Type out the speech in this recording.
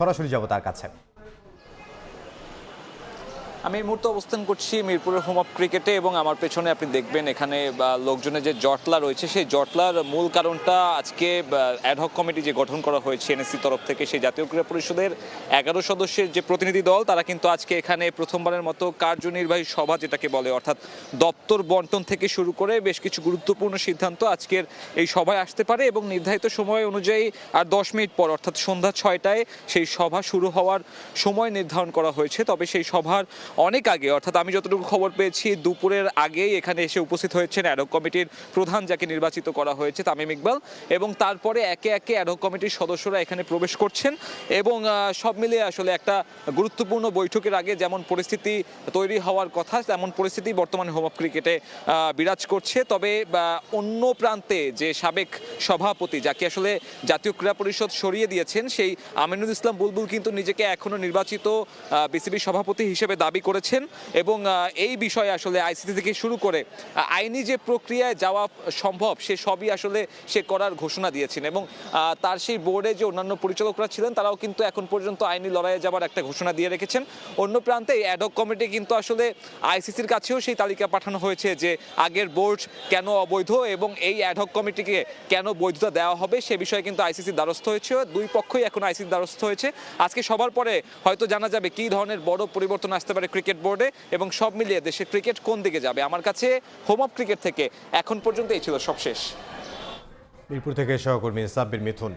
সরাসরি যাব তার কাছে। আমি এই মুহূর্তে অবস্থান করছি মিরপুরের হোম অফ ক্রিকেটে এবং আমার পেছনে আপনি দেখবেন এখানে লোকজনের যে জটলা রয়েছে সেই জটলার মূল কারণটা আজকে অ্যাডহক কমিটি যে গঠন করা হয়েছে এনএসসি তরফ থেকে সেই জাতীয় ক্রীড়া পরিষদের 11 সদস্যের যে প্রতিনিধি দল তারা কিন্তু আজকে এখানে প্রথমবারের মতো কার্যনির্বাহী সভা যেটাকে বলে অর্থাৎ দপ্তর বন্টন থেকে শুরু করে বেশ কিছু গুরুত্বপূর্ণ সিদ্ধান্ত আজকের এই সভায় আসতে পারে এবং নির্ধারিত সময় অনুযায়ী আর 10 মিনিট পর অর্থাৎ সন্ধ্যা 6টায় সেই সভা শুরু হওয়ার সময় নির্ধারণ করা হয়েছে। তবে সেই সভার অনেক আগে অর্থাৎ আমি যতটুকু খবর পেয়েছি দুপুরের আগেই এখানে এসে উপস্থিত হয়েছেন অ্যাডহক কমিটির প্রধান যাকে নির্বাচিত করা হয়েছে তামিম ইকবাল এবং তারপরে একে একে অ্যাডহক কমিটির সদস্যরা এখানে প্রবেশ করছেন এবং সব মিলিয়ে আসলে একটা গুরুত্বপূর্ণ বৈঠকের আগে যেমন পরিস্থিতি তৈরি হওয়ার কথা তেমন পরিস্থিতি বর্তমানে হোম অফ ক্রিকেটে বিরাজ করছে। তবে অন্য প্রান্তে যে সাবেক সভাপতি যাকে আসলে জাতীয় ক্রীড়া পরিষদ সরিয়ে দিয়েছেন সেই আমিনুল ইসলাম বুলবুল কিন্তু নিজেকে এখনো নির্বাচিত বিসিবি সভাপতি হিসেবে দাবি করেছেন এবং এই বিষয়ে আসলে আইসিসি থেকে শুরু করে আইনি যে প্রক্রিয়ায় যাওয়া সম্ভব সে সবই আসলে সে করার ঘোষণা দিয়েছেন এবং তার সেই বোর্ডে যে অন্যান্য পরিচালকরা ছিলেন তারাও কিন্তু এখন পর্যন্ত আইনি লড়াইয়ে যাবার একটা ঘোষণা দিয়ে রেখেছেন। অন্য প্রান্তে অ্যাডহক কমিটি কিন্তু আসলে আইসিসির কাছেও সেই তালিকা পাঠানো হয়েছে যে আগের বোর্ড কেন অবৈধ এবং এই অ্যাডহক কমিটিকে কেন বৈধতা দেওয়া হবে সে বিষয়ে কিন্তু আইসিসির দ্বারস্থ হয়েছে। দুই পক্ষই এখন আইসিসির দ্বারস্থ হয়েছে। আজকে সবার পরে হয়তো জানা যাবে কী ধরনের বড় পরিবর্তন আসতে পারে ক্রিকেট বোর্ডে এবং সব মিলিয়ে দেশের ক্রিকেট কোন দিকে যাবে। আমার কাছে হোম অফ ক্রিকেট থেকে এখন পর্যন্ত এই ছিল সবশেষ। মিরপুর থেকে সহকর্মী সাব্বির মিথুন।